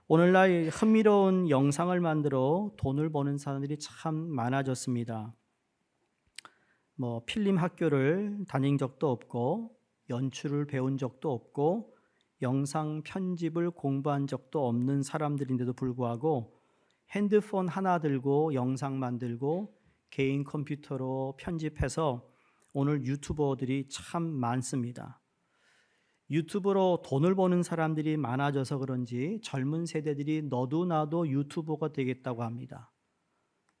오늘날 흥미로운 영상을 만들어 돈을 버는 사람들이 참 많아졌습니다. 필름 학교를 다닌 적도 없고 연출을 배운 적도 없고 영상 편집을 공부한 적도 없는 사람들인데도 불구하고 핸드폰 하나 들고 영상 만들고 개인 컴퓨터로 편집해서 오늘 유튜버들이 참 많습니다. 유튜브로 돈을 버는 사람들이 많아져서 그런지 젊은 세대들이 너도 나도 유튜버가 되겠다고 합니다.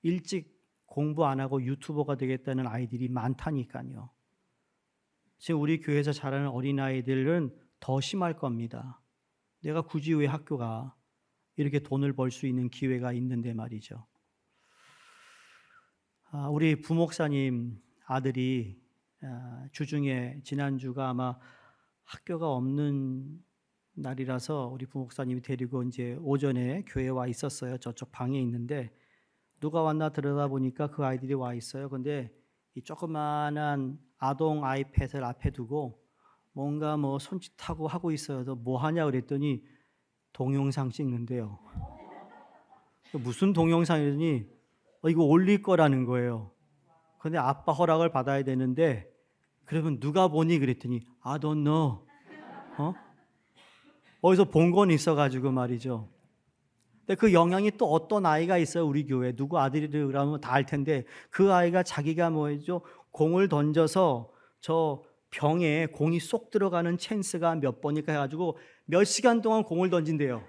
일찍 공부 안 하고 유튜버가 되겠다는 아이들이 많다니까요. 지금 우리 교회에서 자라는 어린아이들은 더 심할 겁니다. 내가 굳이 왜 학교 가? 이렇게 돈을 벌 수 있는 기회가 있는데 말이죠. 우리 부목사님 아들이 주중에 지난주가 아마 학교가 없는 날이라서 우리 부목사님이 데리고 이제 오전에 교회에 와 있었어요. 저쪽 방에 있는데 누가 왔나 들여다보니까 그 아이들이 와 있어요. 근데 이 조그만한 아동 아이패드를 앞에 두고 뭔가 손짓하고 하고 있어요. 뭐 하냐 그랬더니 동영상 찍는데요. 무슨 동영상이더니 이거 올릴 거라는 거예요. 근데 아빠 허락을 받아야 되는데 그러면 누가 보니 그랬더니 I don't know. 어디서 본 건 있어가지고 말이죠. 근데 그 영향이 또 어떤 아이가 있어요. 우리 교회 누구 아들이라 그러면 다 알 텐데 그 아이가 자기가 공을 던져서 저 병에 공이 쏙 들어가는 찬스가 몇 번일까 해가지고 몇 시간 동안 공을 던진대요.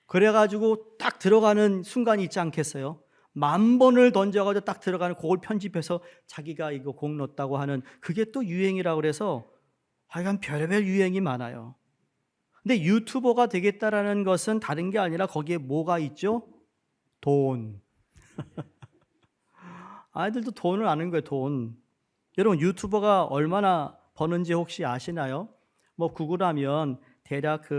그래가지고 딱 들어가는 순간이 있지 않겠어요? 10,000번을 던져가지고 딱 들어가는 그걸 편집해서 자기가 이거 공 넣었다고 하는 그게 또 유행이라고 그래서 하여간 별의별 유행이 많아요. 근데 유튜버가 되겠다라는 것은 다른 게 아니라 거기에 뭐가 있죠? 돈. 아이들도 돈을 아는 거예요, 돈. 여러분 유튜버가 얼마나 버는지 혹시 아시나요? 구글하면 대략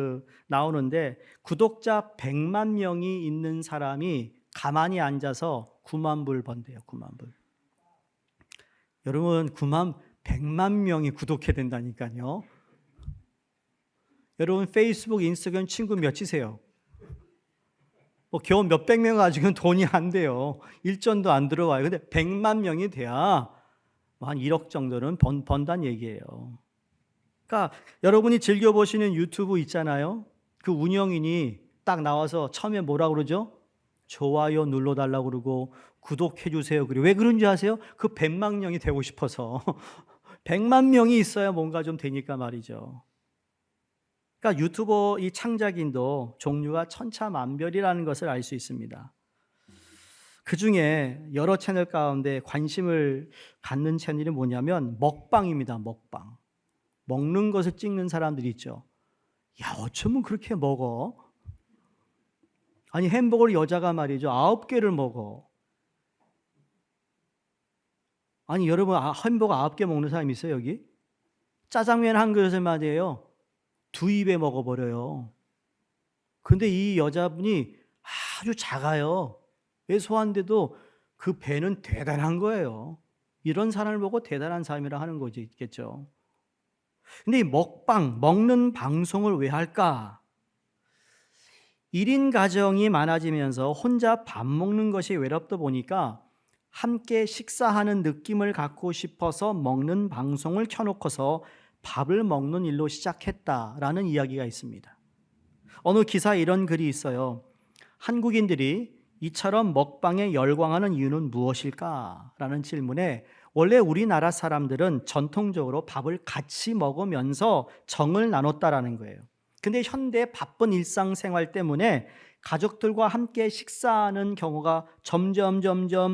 나오는데 구독자 100만 명이 있는 사람이 가만히 앉아서 9만 불 번대요. 9만 불. 여러분 100만 명이 구독해야 된다니까요. 여러분 페이스북, 인스타그램 친구 몇이세요? 겨우 몇백 명 가지고는 돈이 안 돼요. 일전도 안 들어와요. 근데 100만 명이 돼야 한 1억 정도는 번다는 얘기예요. 그러니까 여러분이 즐겨보시는 유튜브 있잖아요. 그 운영인이 딱 나와서 처음에 뭐라고 그러죠? 좋아요 눌러달라고 그러고 구독해주세요. 그리고 왜 그런지 아세요? 그 100만 명이 되고 싶어서 100만 명이 있어야 뭔가 좀 되니까 말이죠. 그러니까 유튜버 이 창작인도 종류가 천차만별이라는 것을 알 수 있습니다. 그 중에 여러 채널 가운데 관심을 갖는 채널이 뭐냐면 먹방입니다. 먹방. 먹는 것을 찍는 사람들이 있죠. 야, 어쩌면 그렇게 먹어? 아니 햄버거를 여자가 말이죠. 9개를 먹어. 아니 여러분 햄버거 9개 먹는 사람 있어요 여기? 짜장면 한 그릇을 말이에요. 2입에 먹어버려요. 근데 이 여자분이 아주 작아요. 소한데도 그 배는 대단한 거예요. 이런 사람을 보고 대단한 사람이라 하는 거지 있겠죠. 근데 이 먹는 방송을 왜 할까? 1인 가정이 많아지면서 혼자 밥 먹는 것이 외롭다 보니까 함께 식사하는 느낌을 갖고 싶어서 먹는 방송을 켜놓고서 밥을 먹는 일로 시작했다라는 이야기가 있습니다. 어느 기사에 이런 글이 있어요. 한국인들이 이처럼 먹방에 열광하는 이유는 무엇일까? 라는 질문에 원래 우리나라 사람들은 전통적으로 밥을 같이 먹으면서 정을 나눴다라는 거예요. 근데 현대 바쁜 일상생활 때문에 가족들과 함께 식사하는 경우가 점점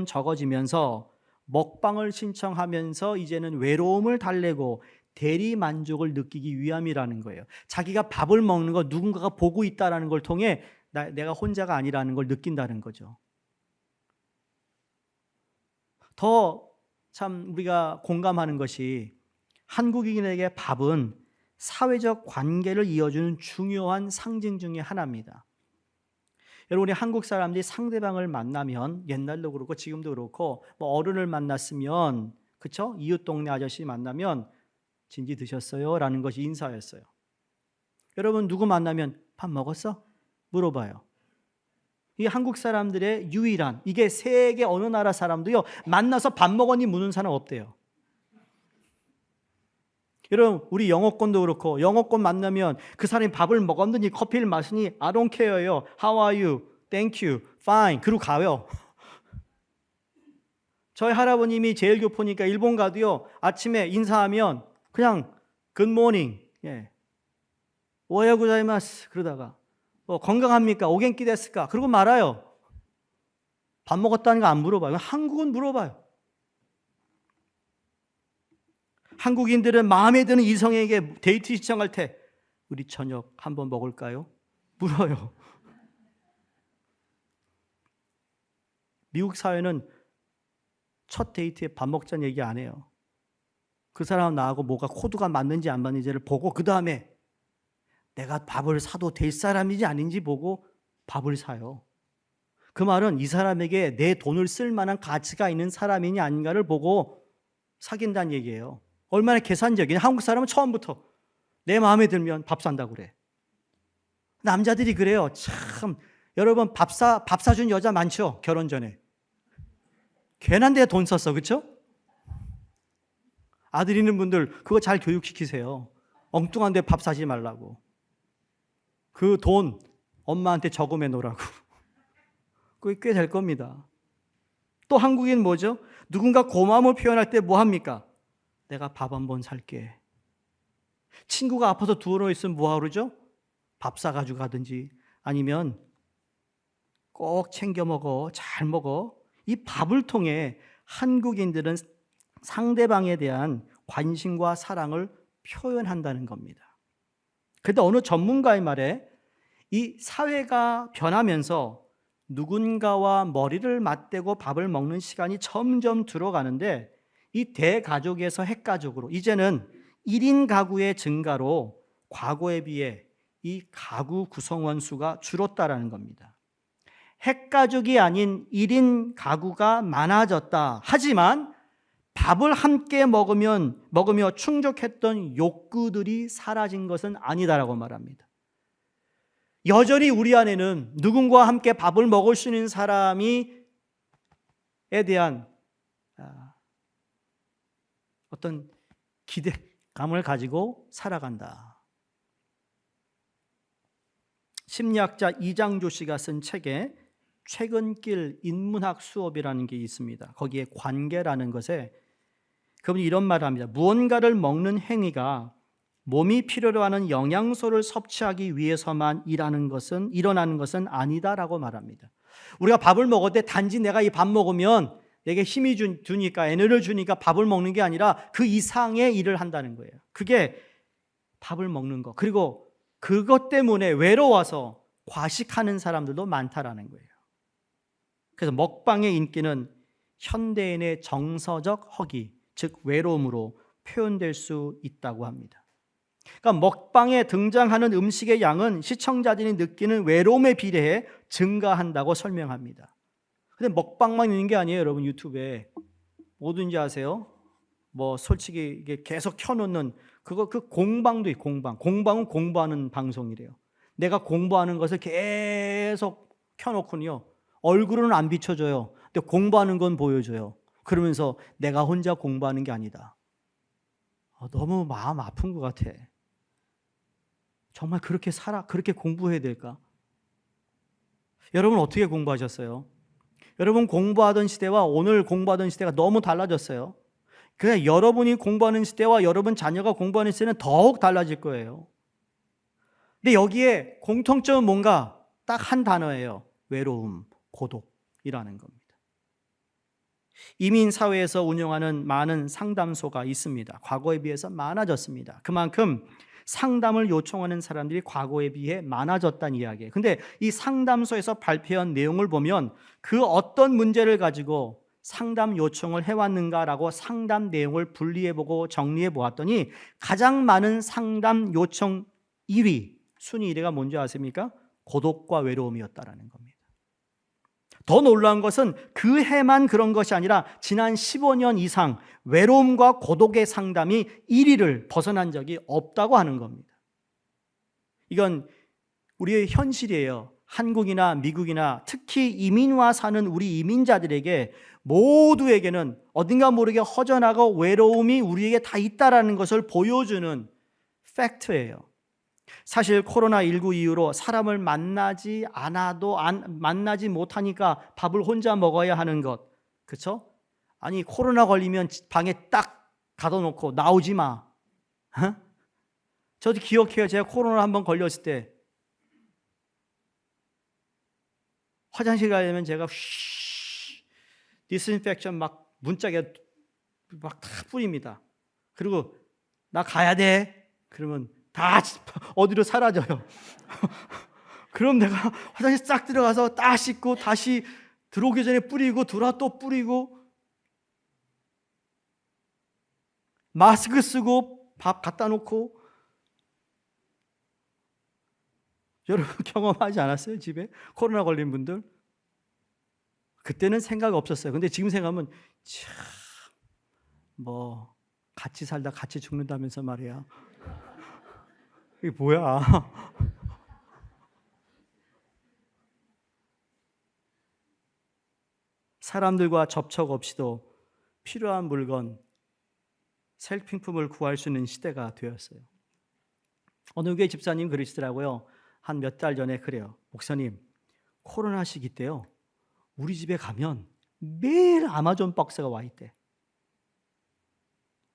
적어지면서 먹방을 신청하면서 이제는 외로움을 달래고 대리 만족을 느끼기 위함이라는 거예요. 자기가 밥을 먹는 거 누군가가 보고 있다는 걸 통해 내가 혼자가 아니라는 걸 느낀다는 거죠. 더 참 우리가 공감하는 것이 한국인에게 밥은 사회적 관계를 이어주는 중요한 상징 중에 하나입니다. 여러분 우리 한국 사람들이 상대방을 만나면 옛날도 그렇고 지금도 그렇고 어른을 만났으면 그렇죠? 이웃 동네 아저씨 만나면 진지 드셨어요? 라는 것이 인사였어요. 여러분 누구 만나면 밥 먹었어? 물어봐요. 이 한국 사람들의 유일한, 이게 세계 어느 나라 사람도요, 만나서 밥 먹었니 묻는 사람 없대요. 여러분, 우리 영어권도 그렇고, 영어권 만나면 그 사람이 밥을 먹었느니 커피를 마시니 I don't care요. How are you? Thank you. Fine. 그러고 가요. 저희 할아버님이 제일 교포니까 일본 가도요, 아침에 인사하면 그냥 Good morning. 예. 오하요 고자이마스. 그러다가 건강합니까? 오겐키 데스까? 그러고 말아요. 밥 먹었다는 거 안 물어봐요. 한국은 물어봐요. 한국인들은 마음에 드는 이성에게 데이트 신청할 때 우리 저녁 한번 먹을까요? 물어요. 미국 사회는 첫 데이트에 밥 먹자는 얘기 안 해요. 그 사람 나하고 뭐가 코드가 맞는지 안 맞는지를 보고 그 다음에 내가 밥을 사도 될 사람인지 아닌지 보고 밥을 사요. 그 말은 이 사람에게 내 돈을 쓸 만한 가치가 있는 사람이냐 아닌가를 보고 사귄다는 얘기예요. 얼마나 계산적인. 한국 사람은 처음부터 내 마음에 들면 밥 산다고 그래. 남자들이 그래요. 참 여러분 밥 사준 여자 많죠? 결혼 전에. 괜한 데에 돈 썼어. 그렇죠? 아들 있는 분들 그거 잘 교육시키세요. 엉뚱한 데 밥 사지 말라고. 그 돈 엄마한테 저금해 놓으라고. 그게 꽤 될 겁니다. 또 한국인 뭐죠? 누군가 고마움을 표현할 때 뭐 합니까? 내가 밥 한 번 살게. 친구가 아파서 누워 있으면 뭐 하죠? 밥 사가지고 가든지 아니면 꼭 챙겨 먹어. 잘 먹어. 이 밥을 통해 한국인들은 상대방에 대한 관심과 사랑을 표현한다는 겁니다. 그런데 어느 전문가의 말에 이 사회가 변하면서 누군가와 머리를 맞대고 밥을 먹는 시간이 점점 들어가는데 이 대가족에서 핵가족으로 이제는 1인 가구의 증가로 과거에 비해 이 가구 구성원 수가 줄었다라는 겁니다. 핵가족이 아닌 1인 가구가 많아졌다. 하지만 밥을 함께 먹으며 충족했던 욕구들이 사라진 것은 아니다라고 말합니다. 여전히 우리 안에는 누군가와 함께 밥을 먹을 수 있는 사람에 대한 어떤 기대감을 가지고 살아간다. 심리학자 이장조 씨가 쓴 책에 최근길 인문학 수업이라는 게 있습니다. 거기에 관계라는 것에 그분이 이런 말을 합니다. 무언가를 먹는 행위가 몸이 필요로 하는 영양소를 섭취하기 위해서만 일어나는 것은 아니다라고 말합니다. 우리가 밥을 먹을 때 단지 내가 이 밥 먹으면 내게 힘이 주니까 에너지를 주니까 밥을 먹는 게 아니라 그 이상의 일을 한다는 거예요. 그게 밥을 먹는 거. 그리고 그것 때문에 외로워서 과식하는 사람들도 많다라는 거예요. 그래서 먹방의 인기는 현대인의 정서적 허기, 즉 외로움으로 표현될 수 있다고 합니다. 그러니까 먹방에 등장하는 음식의 양은 시청자들이 느끼는 외로움에 비례해 증가한다고 설명합니다. 근데 먹방만 있는 게 아니에요, 여러분. 유튜브에 뭐든지 아세요? 뭐 솔직히 이게 계속 켜놓는 그 공방도 있고 공방은 공부하는 방송이래요. 내가 공부하는 것을 계속 켜놓고요 얼굴은 안 비춰줘요. 근데 공부하는 건 보여줘요. 그러면서 내가 혼자 공부하는 게 아니다. 너무 마음 아픈 것 같아. 정말 그렇게 그렇게 공부해야 될까? 여러분 어떻게 공부하셨어요? 여러분 공부하던 시대와 오늘 공부하던 시대가 너무 달라졌어요. 그냥 여러분이 공부하는 시대와 여러분 자녀가 공부하는 시대는 더욱 달라질 거예요. 근데 여기에 공통점은 뭔가 딱 한 단어예요. 외로움, 고독이라는 겁니다. 이민 사회에서 운영하는 많은 상담소가 있습니다. 과거에 비해서 많아졌습니다. 그만큼 상담을 요청하는 사람들이 과거에 비해 많아졌다는 이야기예요. 근데 이 상담소에서 발표한 내용을 보면 그 어떤 문제를 가지고 상담 요청을 해왔는가라고 상담 내용을 분리해보고 정리해보았더니 가장 많은 상담 요청 1위, 순위 1위가 뭔지 아십니까? 고독과 외로움이었다라는 겁니다. 더 놀라운 것은 그 해만 그런 것이 아니라 지난 15년 이상 외로움과 고독의 상담이 1위를 벗어난 적이 없다고 하는 겁니다. 이건 우리의 현실이에요. 한국이나 미국이나 특히 이민와 사는 우리 이민자들에게 모두에게는 어딘가 모르게 허전하고 외로움이 우리에게 다 있다라는 것을 보여주는 팩트예요. 사실 코로나19 이후로 사람을 만나지 못하니까 밥을 혼자 먹어야 하는 것, 그렇죠? 아니 코로나 걸리면 방에 딱 가둬놓고 나오지 마. 저도 기억해요. 제가 코로나 한번 걸렸을 때 화장실 가려면 제가 디스인펙션 막 문짝에 막 다 뿌립니다. 그리고 나 가야 돼. 그러면 다 어디로 사라져요. 그럼 내가 화장실 싹 들어가서 딱 씻고 다시 들어오기 전에 뿌리고 들어와 또 뿌리고 마스크 쓰고 밥 갖다 놓고. 여러분 경험하지 않았어요? 집에 코로나 걸린 분들? 그때는 생각 없었어요. 근데 지금 생각하면 참 뭐 같이 살다 같이 죽는다면서 말이야. 이게 뭐야? 사람들과 접촉 없이도 필요한 물건, 생필품을 구할 수 있는 시대가 되었어요. 어느 교회 집사님 그러시더라고요. 한 몇 달 전에 그래요. 목사님, 코로나 시기 때요. 우리 집에 가면 매일 아마존 박스가 와 있대.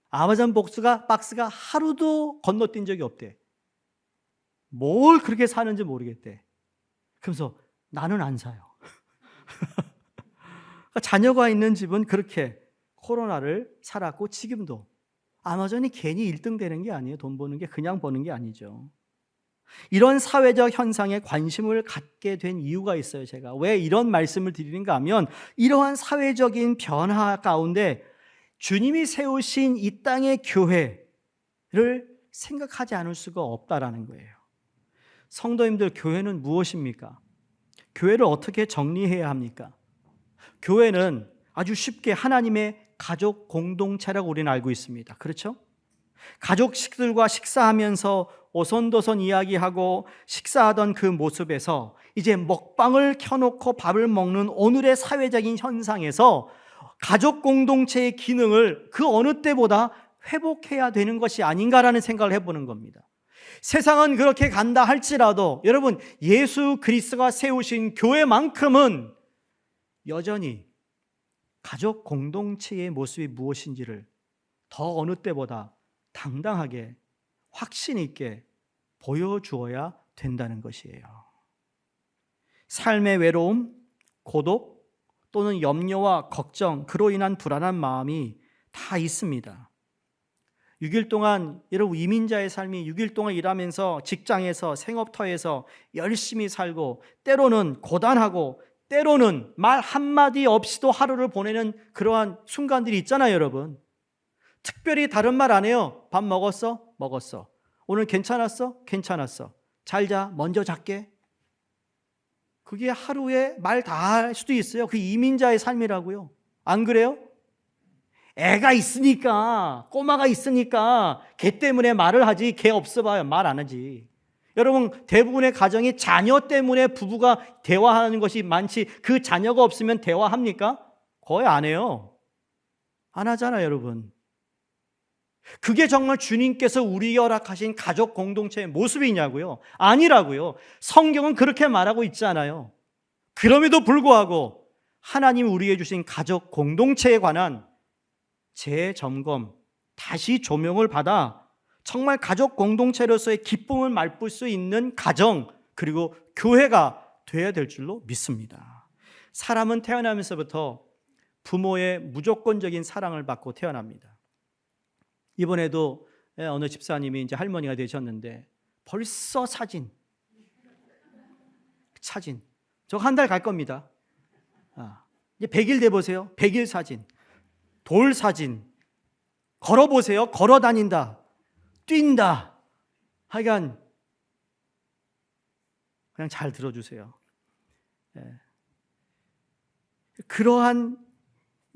아마존 박스가 하루도 건너뛴 적이 없대. 뭘 그렇게 사는지 모르겠대. 그러면서 나는 안 사요. 자녀가 있는 집은 그렇게 코로나를 살았고 지금도 아마존이 괜히 1등 되는 게 아니에요. 돈 버는 게 그냥 버는 게 아니죠. 이런 사회적 현상에 관심을 갖게 된 이유가 있어요. 제가 왜 이런 말씀을 드리는가 하면 이러한 사회적인 변화 가운데 주님이 세우신 이 땅의 교회를 생각하지 않을 수가 없다라는 거예요. 성도님들, 교회는 무엇입니까? 교회를 어떻게 정리해야 합니까? 교회는 아주 쉽게 하나님의 가족 공동체라고 우리는 알고 있습니다. 그렇죠? 가족들과 식사하면서 오손도손 이야기하고 식사하던 그 모습에서 이제 먹방을 켜놓고 밥을 먹는 오늘의 사회적인 현상에서 가족 공동체의 기능을 그 어느 때보다 회복해야 되는 것이 아닌가라는 생각을 해보는 겁니다. 세상은 그렇게 간다 할지라도 여러분, 예수 그리스도가 세우신 교회만큼은 여전히 가족 공동체의 모습이 무엇인지를 더 어느 때보다 당당하게 확신 있게 보여주어야 된다는 것이에요. 삶의 외로움, 고독 또는 염려와 걱정, 그로 인한 불안한 마음이 다 있습니다. 6일 동안 여러분 이민자의 삶이 6일 동안 일하면서 직장에서 생업터에서 열심히 살고 때로는 고단하고 때로는 말 한마디 없이도 하루를 보내는 그러한 순간들이 있잖아요, 여러분. 특별히 다른 말 안 해요. 밥 먹었어? 먹었어. 오늘 괜찮았어? 괜찮았어. 잘 자. 먼저 잘게. 그게 하루에 말 다 할 수도 있어요. 그 이민자의 삶이라고요. 안 그래요? 애가 있으니까, 꼬마가 있으니까 걔 때문에 말을 하지, 걔 없어봐요. 말 안 하지. 여러분, 대부분의 가정이 자녀 때문에 부부가 대화하는 것이 많지, 그 자녀가 없으면 대화합니까? 거의 안 해요. 안 하잖아요, 여러분. 그게 정말 주님께서 우리에게 허락하신 가족 공동체의 모습이냐고요? 아니라고요. 성경은 그렇게 말하고 있지 않아요. 그럼에도 불구하고 하나님이 우리에게 주신 가족 공동체에 관한 재점검, 다시 조명을 받아 정말 가족 공동체로서의 기쁨을 맛볼 수 있는 가정, 그리고 교회가 되어야 될 줄로 믿습니다. 사람은 태어나면서부터 부모의 무조건적인 사랑을 받고 태어납니다. 이번에도 어느 집사님이 이제 할머니가 되셨는데 벌써 사진 저 한 달 갈 겁니다. 이제 100일 돼 보세요. 100일 사진, 돌 사진, 걸어 보세요. 걸어 다닌다, 뛴다. 하여간 그냥 잘 들어주세요. 그러한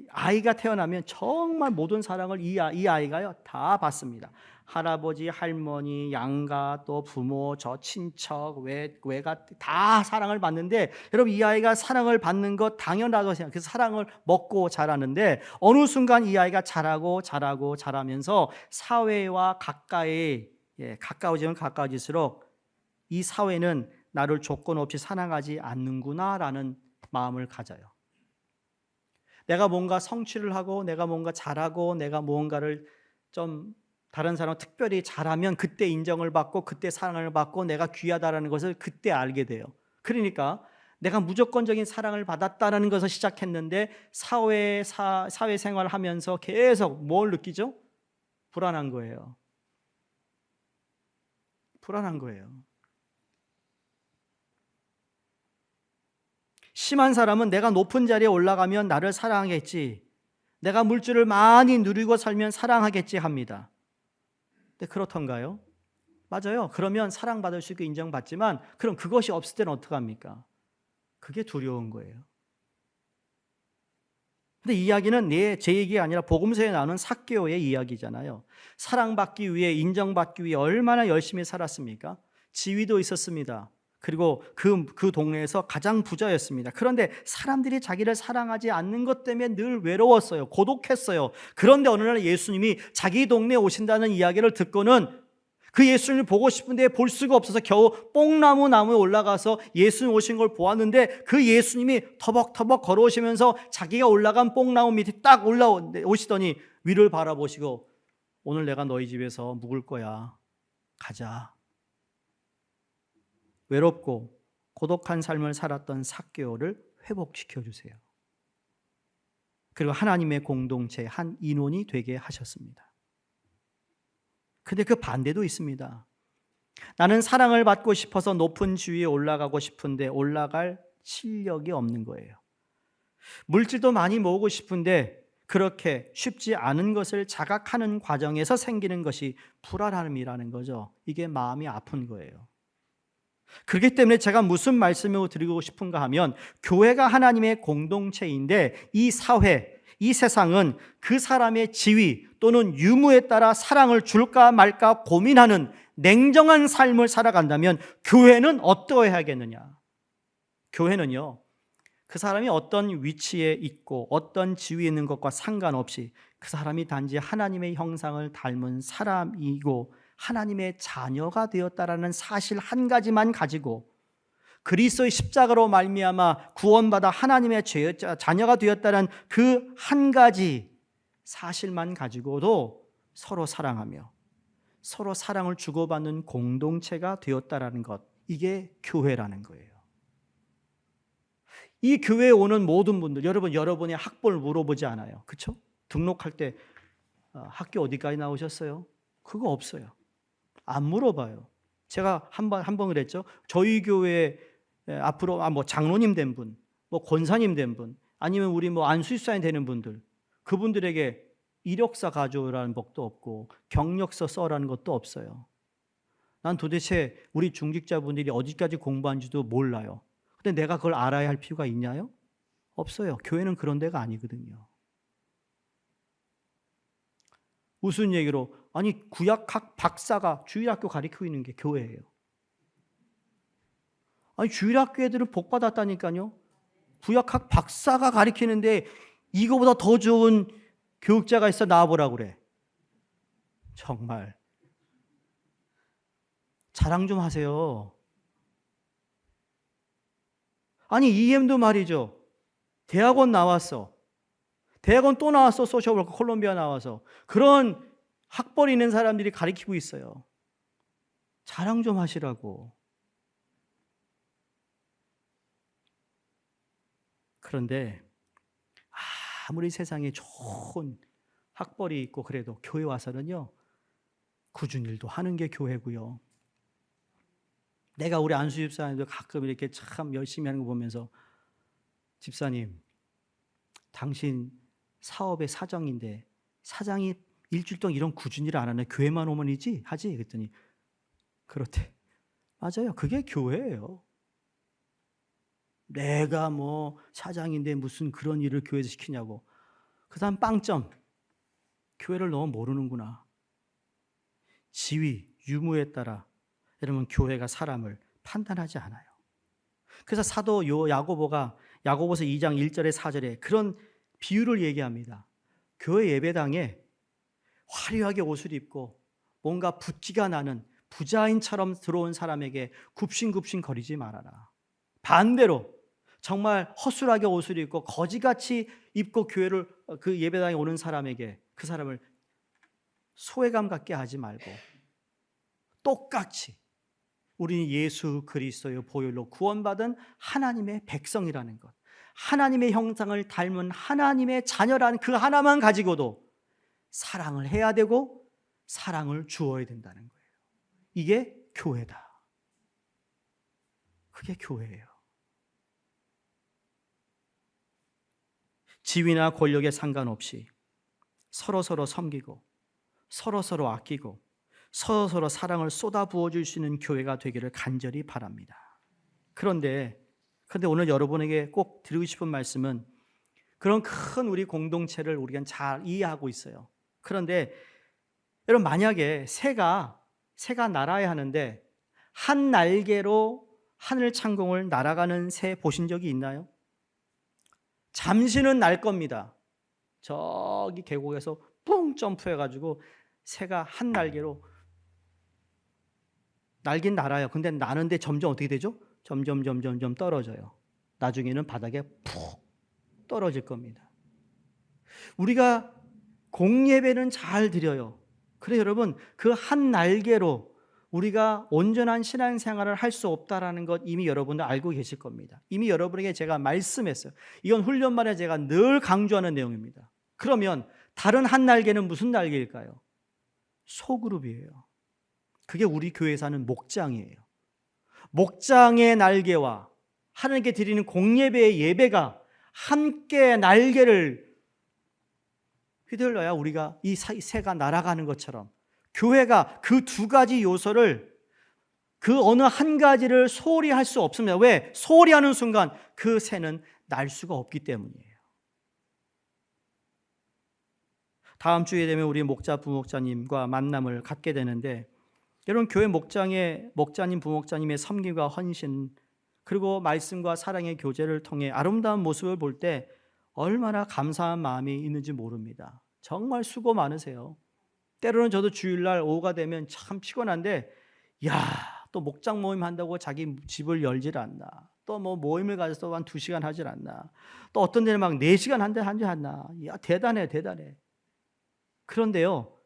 아이가 태어나면 정말 모든 사랑을 이 아이가요 다 받습니다. 할아버지, 할머니, 양가, 또 부모, 저 친척, 외가 다 사랑을 받는데, 여러분 이 아이가 사랑을 받는 것 당연하다고 생각해요. 그래서 사랑을 먹고 자라는데 어느 순간 이 아이가 자라면서 사회와 가까워지면 가까워질수록 이 사회는 나를 조건 없이 사랑하지 않는구나라는 마음을 가져요. 내가 뭔가 성취를 하고 내가 뭔가 잘하고 내가 무언가를 좀 다른 사람 특별히 잘하면 그때 인정을 받고 그때 사랑을 받고 내가 귀하다라는 것을 그때 알게 돼요. 그러니까 내가 무조건적인 사랑을 받았다는 것을 시작했는데 사회생활을 하면서 계속 뭘 느끼죠? 불안한 거예요. 불안한 거예요. 심한 사람은 내가 높은 자리에 올라가면 나를 사랑하겠지, 내가 물질을 많이 누리고 살면 사랑하겠지 합니다. 근데 그렇던가요? 맞아요. 그러면 사랑받을 수 있고 인정받지만 그럼 그것이 없을 때는 어떡합니까? 그게 두려운 거예요. 근데 이 이야기는 제 얘기가 아니라 복음서에 나오는 삭개오의 이야기잖아요. 사랑받기 위해, 인정받기 위해 얼마나 열심히 살았습니까? 지위도 있었습니다. 그리고 그 동네에서 가장 부자였습니다. 그런데 사람들이 자기를 사랑하지 않는 것 때문에 늘 외로웠어요. 고독했어요. 그런데 어느 날 예수님이 자기 동네에 오신다는 이야기를 듣고는 그 예수님을 보고 싶은데 볼 수가 없어서 겨우 뽕나무 나무에 올라가서 예수님 오신 걸 보았는데 그 예수님이 터벅터벅 걸어오시면서 자기가 올라간 뽕나무 밑에 딱 올라오시더니 위를 바라보시고 오늘 내가 너희 집에서 묵을 거야. 가자. 외롭고 고독한 삶을 살았던 삭개오를 회복시켜 주세요. 그리고 하나님의 공동체 한 인원이 되게 하셨습니다. 근데 그 반대도 있습니다. 나는 사랑을 받고 싶어서 높은 지위에 올라가고 싶은데 올라갈 실력이 없는 거예요. 물질도 많이 모으고 싶은데 그렇게 쉽지 않은 것을 자각하는 과정에서 생기는 것이 불안함이라는 거죠. 이게 마음이 아픈 거예요. 그렇기 때문에 제가 무슨 말씀을 드리고 싶은가 하면 교회가 하나님의 공동체인데 이 사회, 이 세상은 그 사람의 지위 또는 유무에 따라 사랑을 줄까 말까 고민하는 냉정한 삶을 살아간다면 교회는 어떠해야겠느냐? 교회는요, 그 사람이 어떤 위치에 있고 어떤 지위에 있는 것과 상관없이 그 사람이 단지 하나님의 형상을 닮은 사람이고 하나님의 자녀가 되었다라는 사실 한 가지만 가지고 그리스도의 십자가로 말미암아 구원받아 하나님의 자녀가 되었다는 그 한 가지 사실만 가지고도 서로 사랑하며 서로 사랑을 주고받는 공동체가 되었다라는 것, 이게 교회라는 거예요. 이 교회에 오는 모든 분들, 여러분의 학벌을 물어보지 않아요. 그렇죠? 등록할 때 학교 어디까지 나오셨어요? 그거 없어요. 안 물어봐요. 제가 한 번 그랬죠. 저희 교회 앞으로 장로님 된 분, 권사님 된 분, 아니면 우리 안수집사님 되는 분들, 그분들에게 이력서 가져오라는 법도 없고 경력서 써라는 것도 없어요. 난 도대체 우리 중직자분들이 어디까지 공부한지도 몰라요. 근데 내가 그걸 알아야 할 필요가 있냐요? 없어요. 교회는 그런 데가 아니거든요. 무슨 얘기로? 아니 구약학 박사가 주일학교 가르치고 있는 게 교회예요. 아니 주일학교 애들은 복 받았다니까요. 구약학 박사가 가르치는데 이거보다 더 좋은 교육자가 있어 나와보라고 그래. 정말 자랑 좀 하세요. 아니 EM도 말이죠. 대학원 나왔어. 대학원 또 나왔어. 소셜워커 콜롬비아 나와서. 그런 학벌 있는 사람들이 가르치고 있어요. 자랑 좀 하시라고. 그런데 아무리 세상에 좋은 학벌이 있고 그래도 교회 와서는요, 굳은 일도 하는 게 교회고요. 내가 우리 안수 집사님도 가끔 이렇게 참 열심히 하는 거 보면서 집사님, 당신 사업의 사장인데 사장이 일주일 동안 이런 굳은 일을 안 하네. 교회만 오면 하지? 그랬더니 그렇대. 맞아요. 그게 교회예요. 내가 사장인데 무슨 그런 일을 교회에서 시키냐고. 그 다음 빵점. 교회를 너무 모르는구나. 지위, 유무에 따라 여러분 교회가 사람을 판단하지 않아요. 그래서 사도 야고보가 야고보서 2장 1절에 4절에 그런 비유를 얘기합니다. 교회 예배당에 화려하게 옷을 입고 뭔가 붓기가 나는 부자인처럼 들어온 사람에게 굽신굽신 거리지 말아라. 반대로 정말 허술하게 옷을 입고 거지같이 입고 교회를 그 예배당에 오는 사람에게 그 사람을 소외감 갖게 하지 말고 똑같이 우리는 예수 그리스도의 보혈로 구원받은 하나님의 백성이라는 것, 하나님의 형상을 닮은 하나님의 자녀라는 그 하나만 가지고도 사랑을 해야 되고 사랑을 주어야 된다는 거예요. 이게 교회다. 그게 교회예요. 지위나 권력에 상관없이 서로서로 섬기고 서로서로 아끼고 서로서로 사랑을 쏟아부어 줄 수 있는 교회가 되기를 간절히 바랍니다. 그런데 오늘 여러분에게 꼭 드리고 싶은 말씀은 그런 큰 우리 공동체를 우리가 잘 이해하고 있어요. 그런데 여러분 만약에 새가 날아야 하는데 한 날개로 하늘 창공을 날아가는 새 보신 적이 있나요? 잠시는 날 겁니다. 저기 계곡에서 뿡 점프해가지고 새가 한 날개로 날긴 날아요. 근데 나는데 점점 어떻게 되죠? 점점 떨어져요. 나중에는 바닥에 푹 떨어질 겁니다. 우리가 공예배는 잘 드려요. 그래 여러분 그 한 날개로 우리가 온전한 신앙생활을 할 수 없다라는 것 이미 여러분들 알고 계실 겁니다. 이미 여러분에게 제가 말씀했어요. 이건 훈련만에 제가 늘 강조하는 내용입니다. 그러면 다른 한 날개는 무슨 날개일까요? 소그룹이에요. 그게 우리 교회에서 하는 목장이에요. 목장의 날개와 하나님께 드리는 공예배의 예배가 함께 날개를 휘둘러야 우리가 이 새가 날아가는 것처럼 교회가 그 두 가지 요소를 그 어느 한 가지를 소홀히 할 수 없습니다. 왜? 소홀히 하는 순간 그 새는 날 수가 없기 때문이에요. 다음 주에 되면 우리 목자 부목자님과 만남을 갖게 되는데 여러분 교회 목자님 부목자님의 섬김과 헌신 그리고 말씀과 사랑의 교제를 통해 아름다운 모습을 볼 때 얼마나 감사한 마음이 있는지 모릅니다. 정말 수고 많으세요. 때로는 저도 주일날 오후가 되면 참 피곤한데 또 목장 모임 한다고 자기 집을 열질 않나. 또 뭐 모임을 가져서 한 2시간 하질 않나. 또 어떤 데는 막 4시간 하지 않나. 대단해. 그런데요.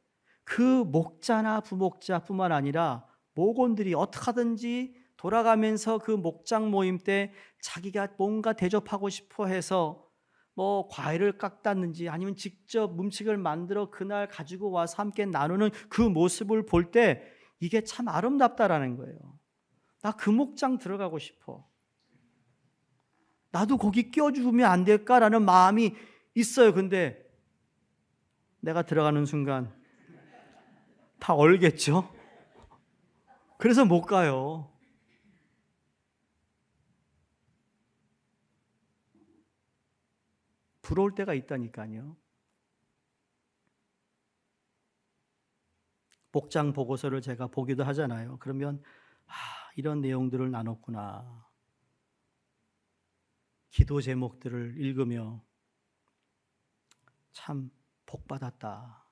그 목자나 부목자뿐만 아니라 목원들이 어떻게 하든지 돌아가면서 그 목장 모임 때 자기가 뭔가 대접하고 싶어 해서 뭐 과일을 깎았는지 아니면 직접 음식을 만들어 그날 가지고 와서 함께 나누는 그 모습을 볼 때 이게 참 아름답다라는 거예요. 나 그 목장 들어가고 싶어. 나도 거기 껴주면 안 될까라는 마음이 있어요. 근데 내가 들어가는 순간 다 얼겠죠? 그래서 못 가요. 부러울 때가 있다니까요. 목장 보고서를 제가 보기도 하잖아요. 그러면 이런 내용들을 나눴구나. 기도 제목들을 읽으며 참 복받았다.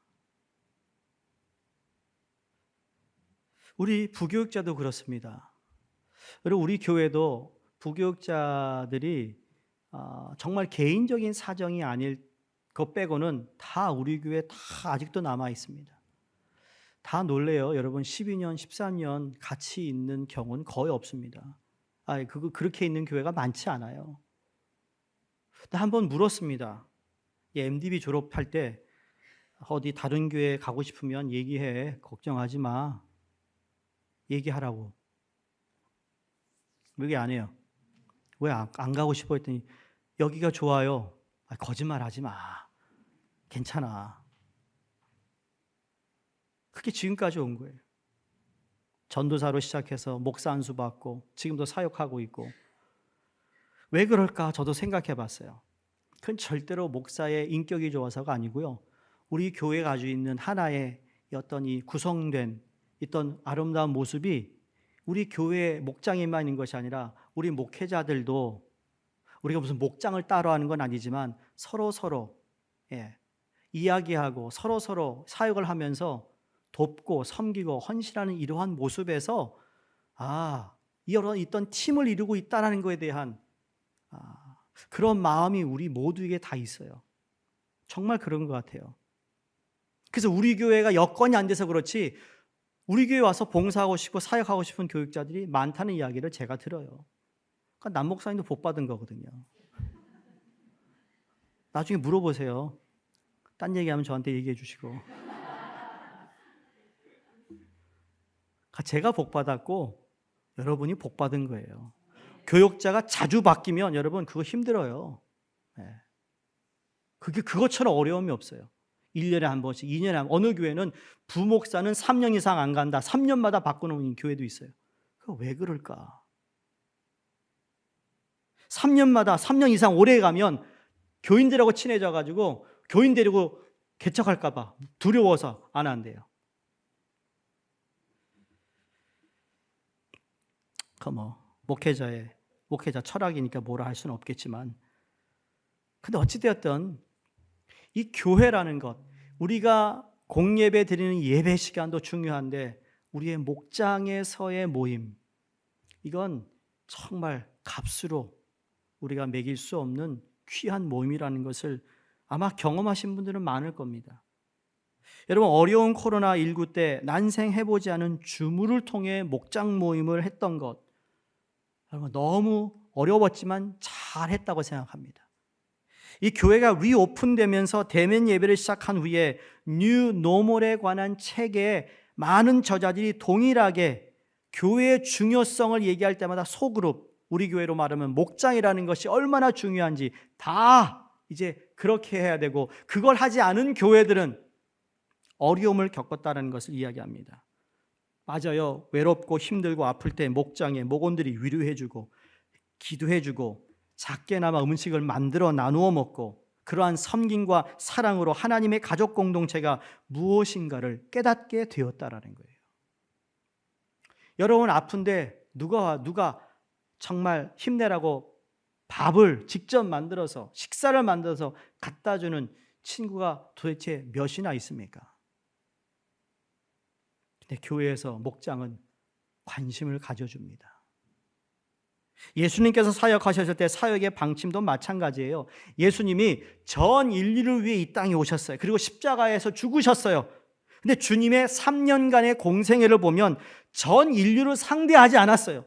우리 부교육자도 그렇습니다. 그리고 우리 교회도 부교육자들이 정말 개인적인 사정이 아닐 것 빼고는 다 우리 교회 다 아직도 남아 있습니다. 다 놀래요. 여러분 12년, 13년 같이 있는 경우는 거의 없습니다. 그렇게 있는 교회가 많지 않아요. 한번 물었습니다. MDB 졸업할 때 어디 다른 교회 가고 싶으면 얘기해. 걱정하지 마. 얘기하라고. 왜 안 해요? 왜 안 가고 싶어 했더니 여기가 좋아요. 거짓말하지 마. 괜찮아. 그게 지금까지 온 거예요. 전도사로 시작해서 목사 안수 받고 지금도 사역하고 있고. 왜 그럴까 저도 생각해 봤어요. 그건 절대로 목사의 인격이 좋아서가 아니고요. 우리 교회가 가지고 있는 하나의 어떤 이 구성된 있던 아름다운 모습이 우리 교회 목장에만 있는 것이 아니라 우리 목회자들도 우리가 무슨 목장을 따로 하는 건 아니지만 서로 이야기하고 서로 사역을 하면서 돕고 섬기고 헌신하는 이러한 모습에서 이런 있던 팀을 이루고 있다는 것에 대한 그런 마음이 우리 모두에게 다 있어요. 정말 그런 것 같아요. 그래서 우리 교회가 여건이 안 돼서 그렇지 우리 교회 와서 봉사하고 싶고 사역하고 싶은 교육자들이 많다는 이야기를 제가 들어요. 그러니까 남 목사님도 복 받은 거거든요. 나중에 물어보세요. 딴 얘기하면 저한테 얘기해 주시고. 제가 복 받았고 여러분이 복 받은 거예요. 교육자가 자주 바뀌면 여러분 그거 힘들어요. 그것처럼 어려움이 없어요. 1년에 한 번씩, 2년에 한 번. 어느 교회는 부목사는 3년 이상 안 간다. 3년마다 바꾸는 교회도 있어요. 그거 왜 그럴까? 3년마다 3년 이상 오래 가면 교인들하고 친해져 가지고 교인 데리고 개척할까 봐 두려워서 안 한대요. 목회자 철학이니까 뭐라 할 수는 없겠지만, 근데 어찌되었든 이 교회라는 것, 우리가 공예배 드리는 예배 시간도 중요한데 우리의 목장에서의 모임, 이건 정말 값으로 우리가 매길 수 없는 귀한 모임이라는 것을 아마 경험하신 분들은 많을 겁니다. 여러분, 어려운 코로나19 때 난생해보지 않은 주무를 통해 목장 모임을 했던 것, 여러분 너무 어려웠지만 잘했다고 생각합니다. 이 교회가 리오픈되면서 대면 예배를 시작한 후에 뉴 노멀에 관한 책에 많은 저자들이 동일하게 교회의 중요성을 얘기할 때마다 소그룹, 우리 교회로 말하면 목장이라는 것이 얼마나 중요한지 다 이제 그렇게 해야 되고, 그걸 하지 않은 교회들은 어려움을 겪었다는 것을 이야기합니다. 맞아요. 외롭고 힘들고 아플 때 목장에 목원들이 위로해주고 기도해주고 작게나마 음식을 만들어 나누어 먹고, 그러한 섬김과 사랑으로 하나님의 가족 공동체가 무엇인가를 깨닫게 되었다라는 거예요. 여러분 아픈데 누가 정말 힘내라고 밥을 직접 만들어서 식사를 만들어서 갖다 주는 친구가 도대체 몇이나 있습니까? 근데 교회에서 목장은 관심을 가져줍니다. 예수님께서 사역하셨을 때 사역의 방침도 마찬가지예요. 예수님이 전 인류를 위해 이 땅에 오셨어요. 그리고 십자가에서 죽으셨어요. 근데 주님의 3년간의 공생애를 보면 전 인류를 상대하지 않았어요.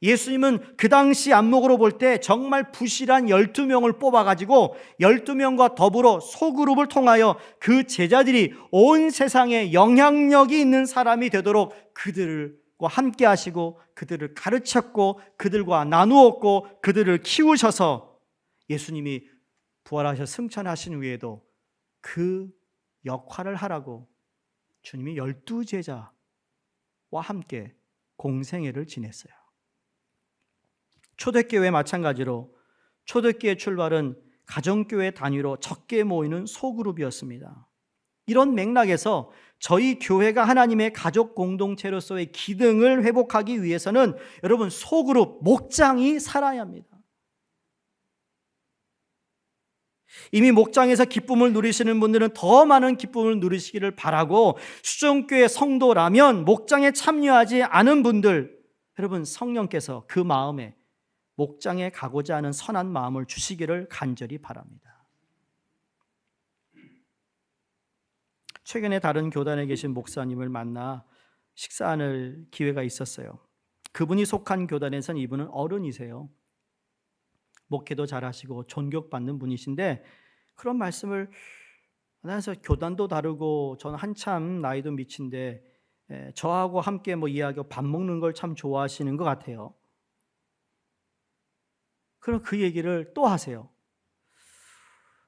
예수님은 그 당시 안목으로 볼 때 정말 부실한 12명을 뽑아가지고 12명과 더불어 소그룹을 통하여 그 제자들이 온 세상에 영향력이 있는 사람이 되도록 그들과 함께 하시고 그들을 가르쳤고 그들과 나누었고 그들을 키우셔서 예수님이 부활하셔 승천하신 후에도 그 역할을 하라고 주님이 12제자와 함께 공생애를 지냈어요. 초대교회 마찬가지로 초대교회 출발은 가정교회 단위로 적게 모이는 소그룹이었습니다. 이런 맥락에서 저희 교회가 하나님의 가족 공동체로서의 기능을 회복하기 위해서는 여러분 소그룹, 목장이 살아야 합니다. 이미 목장에서 기쁨을 누리시는 분들은 더 많은 기쁨을 누리시기를 바라고, 수종교회 성도라면 목장에 참여하지 않은 분들, 여러분 성령께서 그 마음에 목장에 가고자 하는 선한 마음을 주시기를 간절히 바랍니다. 최근에 다른 교단에 계신 목사님을 만나 식사하는 기회가 있었어요. 그분이 속한 교단에선 이분은 어른이세요. 목회도 잘하시고 존경받는 분이신데 그런 말씀을 하면서 교단도 다르고 저는 한참 나이도 미친데 저하고 함께 이야기하고 밥 먹는 걸 참 좋아하시는 것 같아요. 그럼 그 얘기를 또 하세요.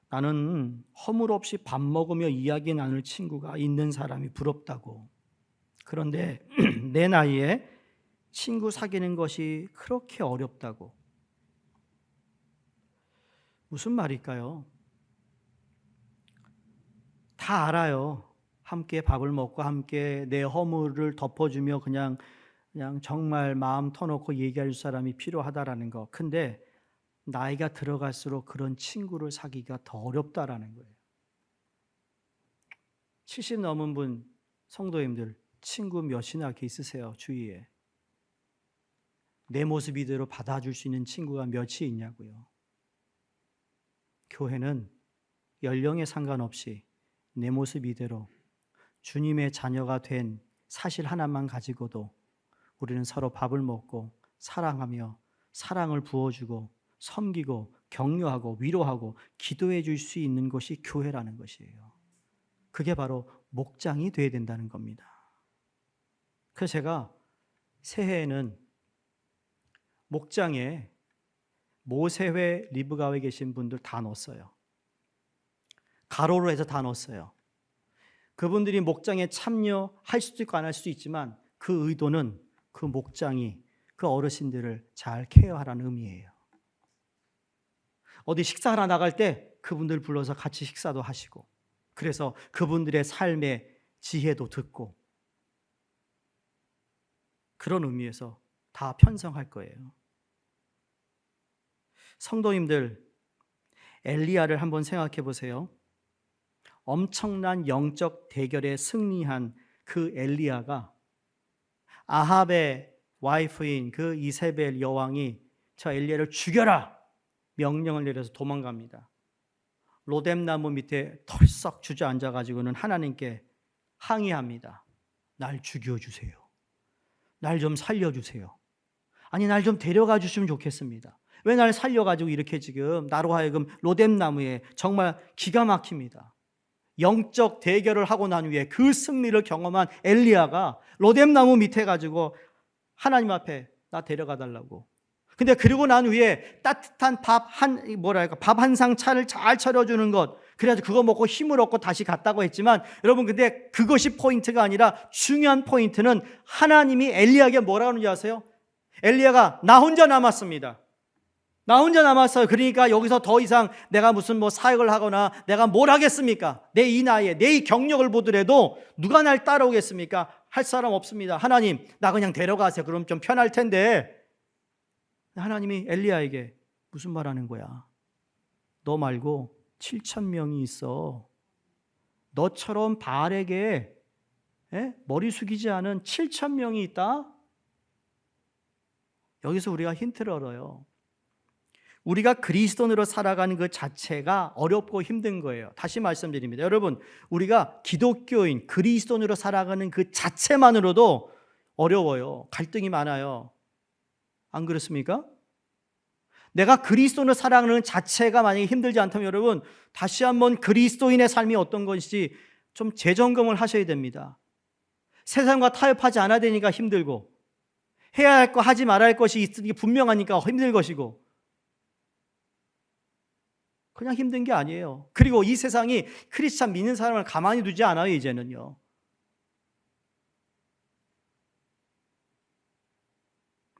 나는 허물 없이 밥 먹으며 이야기 나눌 친구가 있는 사람이 부럽다고. 그런데 내 나이에 친구 사귀는 것이 그렇게 어렵다고. 무슨 말일까요? 다 알아요. 함께 밥을 먹고 함께 내 허물을 덮어주며 그냥 정말 마음 터놓고 얘기할 사람이 필요하다라는 거. 근데 나이가 들어갈수록 그런 친구를 사귀기가 더 어렵다라는 거예요. 70 넘은 분 성도님들 친구 몇이나 이렇게 있으세요? 주위에. 내 모습 이대로 받아줄 수 있는 친구가 몇이 있냐고요. 교회는 연령에 상관없이 내 모습 이대로 주님의 자녀가 된 사실 하나만 가지고도 우리는 서로 밥을 먹고 사랑하며 사랑을 부어주고 섬기고 격려하고 위로하고 기도해 줄 수 있는 것이 교회라는 것이에요. 그게 바로 목장이 되어야 된다는 겁니다. 그래서 제가 새해에는 목장에 모세회 리브가에 계신 분들 다 넣었어요. 가로로 해서 다 넣었어요. 그분들이 목장에 참여할 수도 있고 안 할 수도 있지만 그 의도는 그 목장이 그 어르신들을 잘 케어하라는 의미예요. 어디 식사하러 나갈 때 그분들 불러서 같이 식사도 하시고 그래서 그분들의 삶의 지혜도 듣고 그런 의미에서 다 편성할 거예요. 성도님들, 엘리야를 한번 생각해 보세요. 엄청난 영적 대결에 승리한 그 엘리야가 아합의 와이프인 그 이세벨 여왕이 저 엘리야를 죽여라 명령을 내려서 도망갑니다. 로뎀나무 밑에 털썩 주저앉아 가지고는 하나님께 항의합니다. 날 죽여주세요. 날 좀 살려주세요. 아니 날 좀 데려가 주시면 좋겠습니다. 왜 날 살려가지고 이렇게 지금 나로 하여금 로뎀나무에 정말 기가 막힙니다. 영적 대결을 하고 난 후에 그 승리를 경험한 엘리야가 로뎀나무 밑에 가지고 하나님 앞에 나 데려가 달라고. 근데 그러고 난 후에 따뜻한 밥 한 상 차를 잘 차려주는 것, 그래가지고 그거 먹고 힘을 얻고 다시 갔다고 했지만 여러분 근데 그것이 포인트가 아니라 중요한 포인트는 하나님이 엘리야에게 뭐라고 하는지 아세요? 엘리야가 나 혼자 남았습니다. 나 혼자 남았어요. 그러니까 여기서 더 이상 내가 무슨 사역을 하거나 내가 뭘 하겠습니까? 내 이 나이에 내 이 경력을 보더라도 누가 날 따라오겠습니까? 할 사람 없습니다. 하나님 나 그냥 데려가세요. 그럼 좀 편할 텐데. 하나님이 엘리야에게 무슨 말 하는 거야? 너 말고 7,000명이 있어. 너처럼 바알에게 머리 숙이지 않은 7,000명이 있다? 여기서 우리가 힌트를 얻어요. 우리가 그리스도인으로 살아가는 그 자체가 어렵고 힘든 거예요. 다시 말씀드립니다. 여러분, 우리가 기독교인, 그리스도인으로 살아가는 그 자체만으로도 어려워요. 갈등이 많아요. 안 그렇습니까? 내가 그리스도인으로 살아가는 자체가 만약에 힘들지 않다면 여러분, 다시 한번 그리스도인의 삶이 어떤 것인지 좀 재점검을 하셔야 됩니다. 세상과 타협하지 않아야 되니까 힘들고, 해야 할 거 하지 말아야 할 것이 있으니 분명하니까 힘들 것이고, 그냥 힘든 게 아니에요. 그리고 이 세상이 크리스찬 믿는 사람을 가만히 두지 않아요, 이제는요.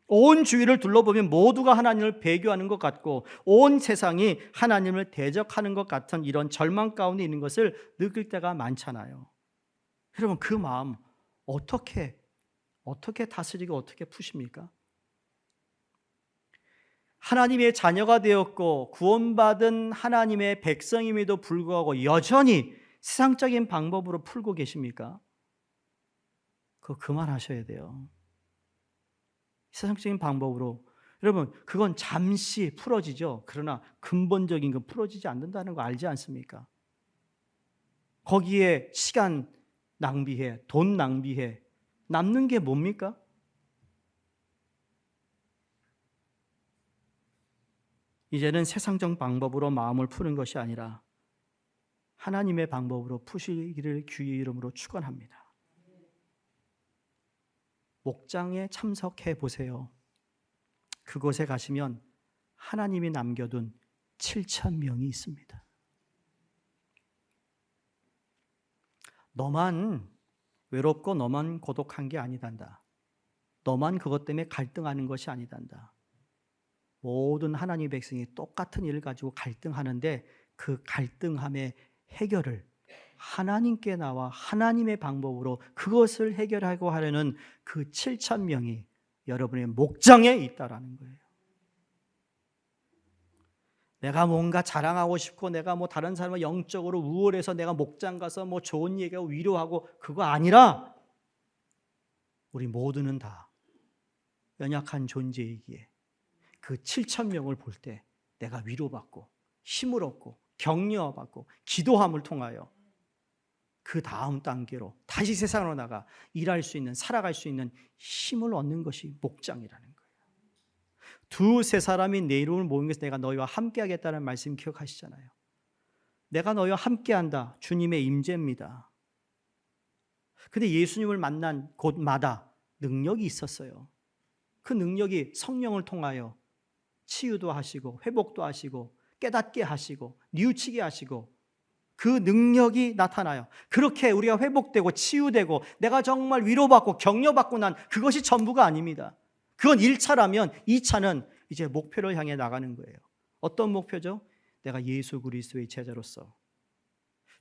온 주위를 둘러보면 모두가 하나님을 배교하는 것 같고 온 세상이 하나님을 대적하는 것 같은 이런 절망 가운데 있는 것을 느낄 때가 많잖아요. 여러분 그 마음 어떻게 다스리고 어떻게 푸십니까? 하나님의 자녀가 되었고 구원받은 하나님의 백성임에도 불구하고 여전히 세상적인 방법으로 풀고 계십니까? 그거 그만하셔야 돼요. 세상적인 방법으로 여러분 그건 잠시 풀어지죠. 그러나 근본적인 건 풀어지지 않는다는 거 알지 않습니까? 거기에 시간 낭비해, 돈 낭비해, 남는 게 뭡니까? 이제는 세상적 방법으로 마음을 푸는 것이 아니라 하나님의 방법으로 푸시기를 주의 이름으로 축원합니다. 목장에 참석해 보세요. 그곳에 가시면 하나님이 남겨둔 7,000명이 있습니다. 너만 외롭고 너만 고독한 게 아니단다. 너만 그것 때문에 갈등하는 것이 아니단다. 모든 하나님의 백성이 똑같은 일을 가지고 갈등하는데 그 갈등함의 해결을 하나님께 나와 하나님의 방법으로 그것을 해결하고 하려는 그 7,000명이 여러분의 목장에 있다라는 거예요. 내가 뭔가 자랑하고 싶고 내가 뭐 다른 사람을 영적으로 우월해서 내가 목장 가서 뭐 좋은 얘기하고 위로하고 그거 아니라 우리 모두는 다 연약한 존재이기에 그 7,000명을 볼 때 내가 위로받고 힘을 얻고 격려받고 기도함을 통하여 그 다음 단계로 다시 세상으로 나가 일할 수 있는 살아갈 수 있는 힘을 얻는 것이 목장이라는 거예요. 두세 사람이 내 이름을 모인 것에서 내가 너희와 함께 하겠다는 말씀 기억하시잖아요. 내가 너희와 함께 한다. 주님의 임재입니다. 근데 예수님을 만난 곳마다 능력이 있었어요. 그 능력이 성령을 통하여 치유도 하시고 회복도 하시고 깨닫게 하시고 뉘우치게 하시고 그 능력이 나타나요. 그렇게 우리가 회복되고 치유되고 내가 정말 위로받고 격려받고 난 그것이 전부가 아닙니다. 그건 1차라면 2차는 이제 목표를 향해 나가는 거예요. 어떤 목표죠? 내가 예수 그리스도의 제자로서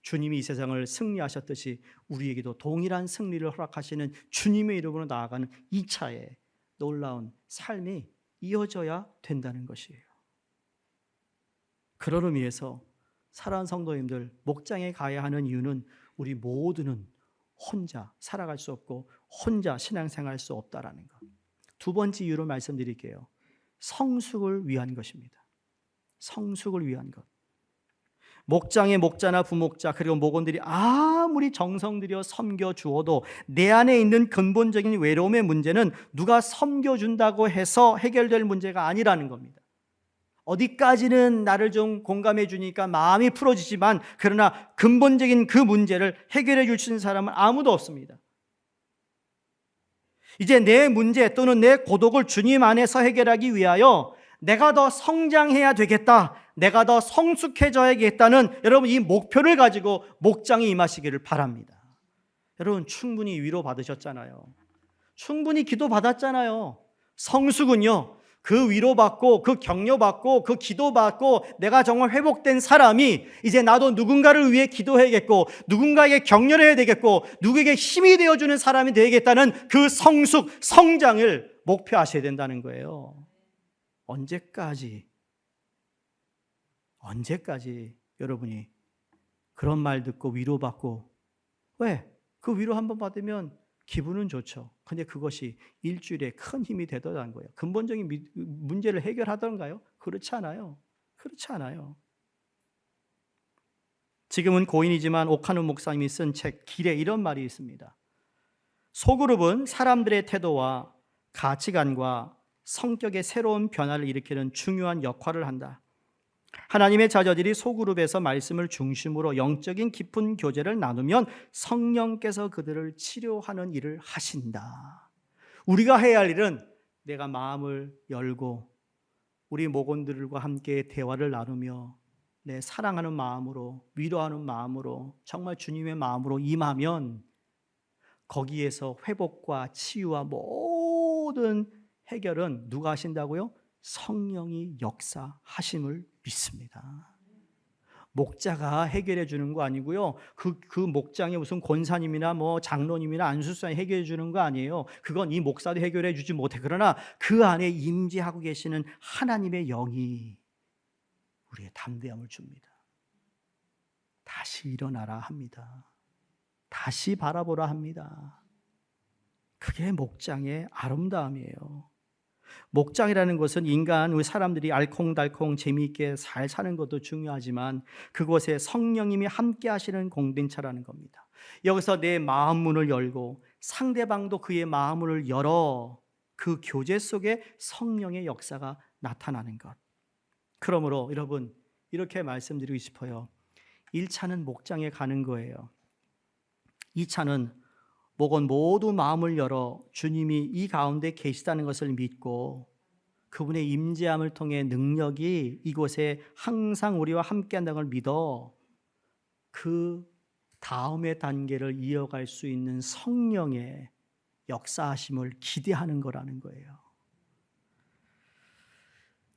주님이 이 세상을 승리하셨듯이 우리에게도 동일한 승리를 허락하시는 주님의 이름으로 나아가는 2차의 놀라운 삶이 이어져야 된다는 것이에요. 그런 의미에서 사랑하는 성도님들, 목장에 가야 하는 이유는 우리 모두는 혼자 살아갈 수 없고 혼자 신앙생활할 수 없다라는 것. 두 번째 이유로 말씀드릴게요. 성숙을 위한 것입니다. 성숙을 위한 것. 목장의 목자나 부목자 그리고 목원들이 아무리 정성 들여 섬겨주어도 내 안에 있는 근본적인 외로움의 문제는 누가 섬겨준다고 해서 해결될 문제가 아니라는 겁니다. 어디까지는 나를 좀 공감해 주니까 마음이 풀어지지만 그러나 근본적인 그 문제를 해결해 줄 수 있는 사람은 아무도 없습니다. 이제 내 문제 또는 내 고독을 주님 안에서 해결하기 위하여 내가 더 성장해야 되겠다, 내가 더 성숙해져야겠다는 여러분 이 목표를 가지고 목장에 임하시기를 바랍니다. 여러분 충분히 위로받으셨잖아요. 충분히 기도받았잖아요. 성숙은요, 그 위로받고 그 격려받고 그 기도받고 내가 정말 회복된 사람이 이제 나도 누군가를 위해 기도해야겠고 누군가에게 격려를 해야 되겠고 누구에게 힘이 되어주는 사람이 되야겠다는 그 성숙, 성장을 목표하셔야 된다는 거예요. 언제까지 여러분이 그런 말 듣고 위로받고 왜? 그 위로 한번 받으면 기분은 좋죠. 근데 그것이 일주일에 큰 힘이 되더라는 거예요. 근본적인 문제를 해결하던가요? 그렇지 않아요. 그렇지 않아요. 지금은 고인이지만 오카누 목사님이 쓴 책 길에 이런 말이 있습니다. 소그룹은 사람들의 태도와 가치관과 성격의 새로운 변화를 일으키는 중요한 역할을 한다. 하나님의 자녀들이 소그룹에서 말씀을 중심으로 영적인 깊은 교제를 나누면 성령께서 그들을 치료하는 일을 하신다. 우리가 해야 할 일은 내가 마음을 열고 우리 목원들과 함께 대화를 나누며 내 사랑하는 마음으로 위로하는 마음으로 정말 주님의 마음으로 임하면 거기에서 회복과 치유와 모든 해결은 누가 하신다고요? 성령이 역사하심을 믿습니다. 목자가 해결해 주는 거 아니고요. 그 목장에 무슨 권사님이나 뭐 장로님이나 안수사님이 해결해 주는 거 아니에요. 그건 이 목사도 해결해 주지 못해. 그러나 그 안에 임재하고 계시는 하나님의 영이 우리의 담대함을 줍니다. 다시 일어나라 합니다. 다시 바라보라 합니다. 그게 목장의 아름다움이에요. 목장이라는 것은 인간, 우리 사람들이 알콩달콩 재미있게 잘 사는 것도 중요하지만 그곳에 성령님이 함께 하시는 공동체라는 겁니다. 여기서 내 마음 문을 열고 상대방도 그의 마음 문을 열어 그 교제 속에 성령의 역사가 나타나는 것. 그러므로 여러분 이렇게 말씀드리고 싶어요. 1차는 목장에 가는 거예요. 2차는 목원 모두 마음을 열어 주님이 이 가운데 계시다는 것을 믿고 그분의 임재함을 통해 능력이 이곳에 항상 우리와 함께한다는 걸 믿어 그 다음의 단계를 이어갈 수 있는 성령의 역사하심을 기대하는 거라는 거예요.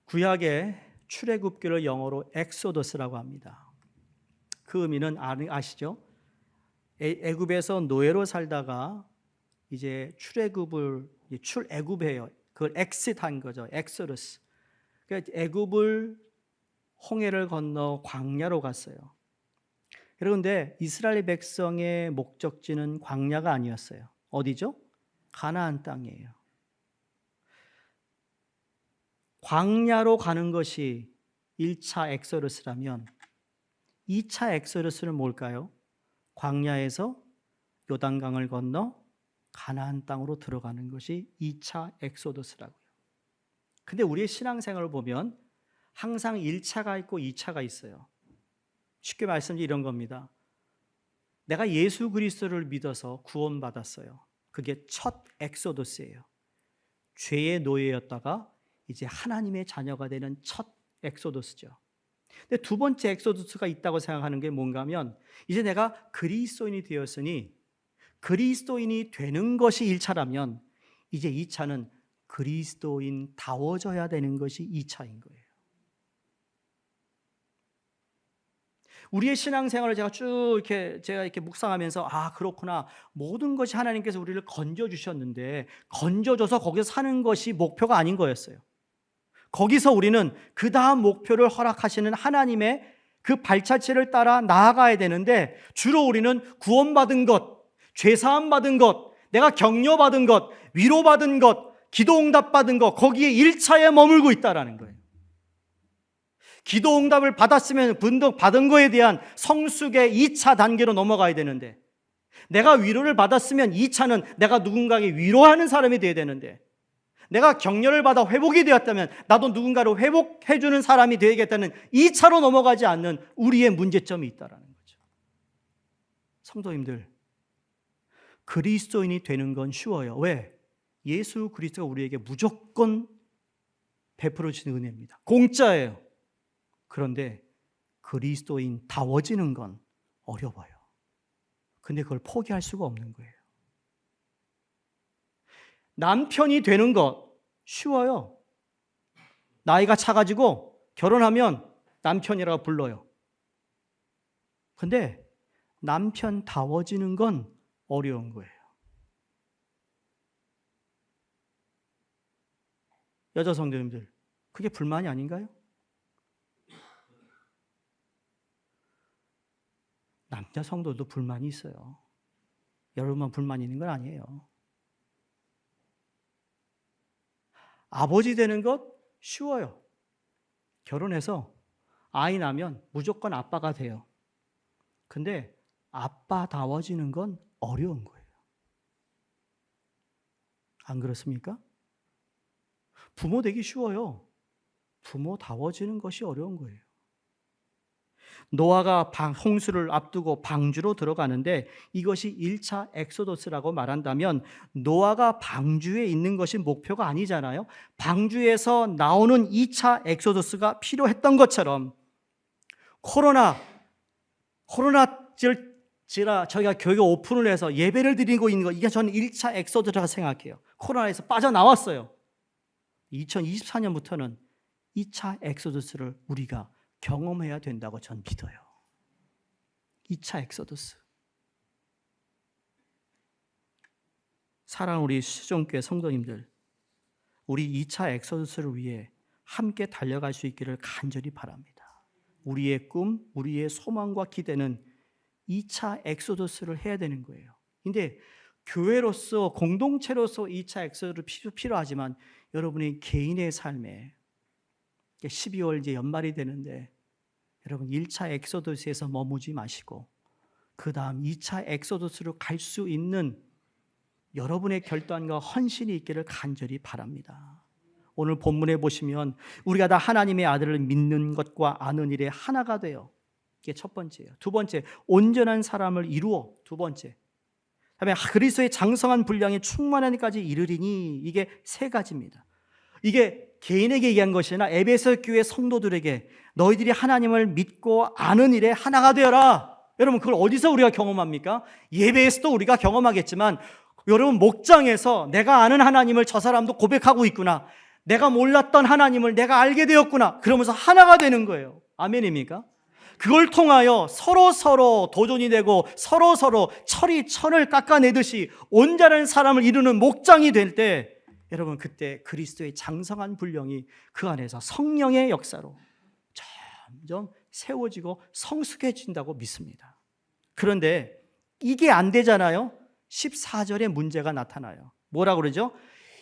구약의 출애굽기를 영어로 엑소더스라고 합니다. 그 의미는 아시죠? 애굽에서 노예로 살다가 이제 출애굽해요. 그걸 엑싯한 거죠. 엑소더스. 그러니까 애굽을 홍해를 건너 광야로 갔어요. 그런데 이스라엘 백성의 목적지는 광야가 아니었어요. 어디죠? 가나안 땅이에요. 광야로 가는 것이 1차 엑소더스라면 2차 엑소더스는 뭘까요? 광야에서 요단강을 건너 가나안 땅으로 들어가는 것이 2차 엑소더스라고요. 근데 우리의 신앙생활을 보면 항상 1차가 있고 2차가 있어요. 쉽게 말씀드리면 이런 겁니다. 내가 예수 그리스도를 믿어서 구원받았어요. 그게 첫 엑소더스예요. 죄의 노예였다가 이제 하나님의 자녀가 되는 첫 엑소더스죠. 근데 두 번째 엑소더스가 있다고 생각하는 게 뭔가 하면 이제 내가 그리스도인이 되었으니 그리스도인이 되는 것이 1차라면 이제 2차는 그리스도인다워져야 되는 것이 2차인 거예요. 우리의 신앙생활을 제가 이렇게 묵상하면서 그렇구나. 모든 것이 하나님께서 우리를 건져주셨는데 건져줘서 거기서 사는 것이 목표가 아닌 거였어요. 거기서 우리는 그 다음 목표를 허락하시는 하나님의 그 발자취를 따라 나아가야 되는데 주로 우리는 구원받은 것, 죄사함 받은 것, 내가 격려받은 것, 위로받은 것, 기도응답 받은 것, 거기에 1차에 머물고 있다라는 거예요. 기도응답을 받았으면 받은 거에 대한 성숙의 2차 단계로 넘어가야 되는데 내가 위로를 받았으면 2차는 내가 누군가에게 위로하는 사람이 되어야 되는데 내가 격려를 받아 회복이 되었다면 나도 누군가를 회복해 주는 사람이 되야겠다는 2차로 넘어가지 않는 우리의 문제점이 있다는 거죠. 성도님들, 그리스도인이 되는 건 쉬워요. 왜? 예수 그리스도가 우리에게 무조건 베풀어 주신 은혜입니다. 공짜예요. 그런데 그리스도인다워지는 건 어려워요. 근데 그걸 포기할 수가 없는 거예요. 남편이 되는 것 쉬워요. 나이가 차가지고 결혼하면 남편이라고 불러요. 근데 남편다워지는 건 어려운 거예요. 여자 성도님들, 그게 불만이 아닌가요? 남자 성도도 불만이 있어요. 여러분만 불만이 있는 건 아니에요. 아버지 되는 것 쉬워요. 결혼해서 아이 나면 무조건 아빠가 돼요. 근데 아빠다워지는 건 어려운 거예요. 안 그렇습니까? 부모 되기 쉬워요. 부모다워지는 것이 어려운 거예요. 노아가 홍수를 앞두고 방주로 들어가는데 이것이 1차 엑소더스라고 말한다면 노아가 방주에 있는 것이 목표가 아니잖아요. 방주에서 나오는 2차 엑소더스가 필요했던 것처럼 코로나 저희가 교회 오픈을 해서 예배를 드리고 있는 거 이게 저는 1차 엑소더스라고 생각해요. 코로나에서 빠져나왔어요. 2024년부터는 2차 엑소더스를 우리가 경험해야 된다고 전 믿어요. 2차 엑소더스. 사랑하는 우리 수종교회 성도님들, 우리 2차 엑소더스를 위해 함께 달려갈 수 있기를 간절히 바랍니다. 우리의 꿈, 우리의 소망과 기대는 2차 엑소더스를 해야 되는 거예요. 근데 교회로서 공동체로서 2차 엑소더스 필요하지만 여러분의 개인의 삶에 12월 이제 연말이 되는데 여러분 1차 엑소더스에서 머무지 마시고 그 다음 2차 엑소더스로 갈 수 있는 여러분의 결단과 헌신이 있기를 간절히 바랍니다. 오늘 본문에 보시면 우리가 다 하나님의 아들을 믿는 것과 아는 일에 하나가 되어, 이게 첫 번째예요. 두 번째, 온전한 사람을 이루어. 두 번째, 그다음에 그리스도의 장성한 분량이 충만하니까지 이르리니. 이게 세 가지입니다. 이게 개인에게 얘기한 것이 아니라 에베소 교회 성도들에게 너희들이 하나님을 믿고 아는 일에 하나가 되어라. 여러분 그걸 어디서 우리가 경험합니까? 예배에서도 우리가 경험하겠지만 여러분 목장에서 내가 아는 하나님을 저 사람도 고백하고 있구나. 내가 몰랐던 하나님을 내가 알게 되었구나. 그러면서 하나가 되는 거예요. 아멘입니까? 그걸 통하여 서로 도전이 되고 서로 철이 천을 깎아내듯이 온전한 사람을 이루는 목장이 될 때, 여러분 그때 그리스도의 장성한 분량이 그 안에서 성령의 역사로 점점 세워지고 성숙해진다고 믿습니다. 그런데 이게 안 되잖아요. 14절에 문제가 나타나요. 뭐라고 그러죠?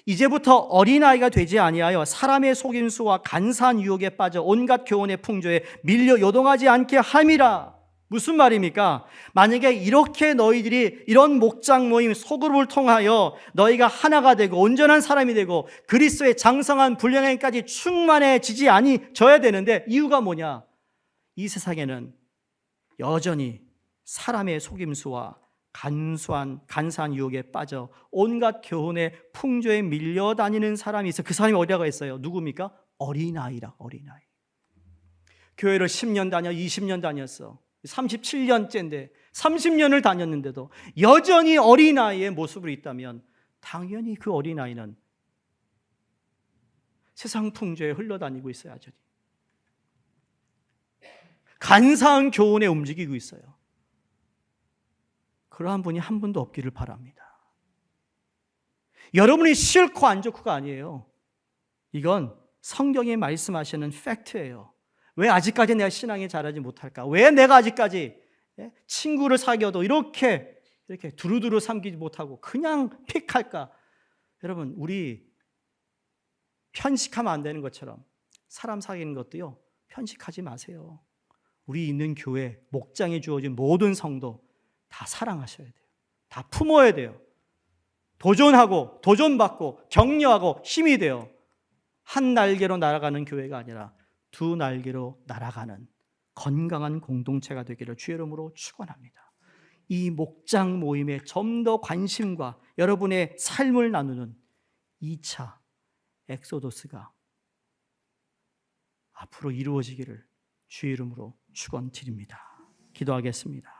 이제부터 어린아이가 되지 아니하여 사람의 속임수와 간사한 유혹에 빠져 온갖 교훈의 풍조에 밀려 요동하지 않게 함이라. 무슨 말입니까? 만약에 이렇게 너희들이 이런 목장 모임 소그룹을 통하여 너희가 되고 온전한 사람이 되고 그리스도의 장성한 분량에까지 충만해지지 아니져야 되는데, 이유가 뭐냐? 이 세상에는 여전히 사람의 속임수와 간사한 유혹에 빠져 온갖 교훈의 풍조에 밀려다니는 사람이 있어. 그 사람이 어디다가 있어요? 누굽니까? 어린아이라. 어린아이. 교회를 10년 다녀, 20년 다녔어. 37년째인데 30년을 다녔는데도 여전히 어린아이의 모습으로 있다면 당연히 그 어린아이는 세상 풍조에 흘러다니고 있어야죠. 간사한 교훈에 움직이고 있어요. 그러한 분이 한 분도 없기를 바랍니다. 여러분이 싫고 안 좋고가 아니에요. 이건 성경이 말씀하시는 팩트예요. 왜 아직까지 내가 신앙이 자라지 못할까? 왜 내가 아직까지 친구를 사귀어도 이렇게 두루두루 삼기지 못하고 그냥 픽할까? 여러분, 우리 편식하면 안 되는 것처럼 사람 사귀는 것도요, 편식하지 마세요. 우리 있는 교회, 목장에 주어진 모든 성도 다 사랑하셔야 돼요. 다 품어야 돼요. 도전하고 도전받고 격려하고 힘이 돼요. 한 날개로 날아가는 교회가 아니라 두 날개로 날아가는 건강한 공동체가 되기를 주의 이름으로 축원합니다. 이 목장 모임에 좀 더 관심과 여러분의 삶을 나누는 2차 엑소더스가 앞으로 이루어지기를 주의 이름으로 축원드립니다. 기도하겠습니다.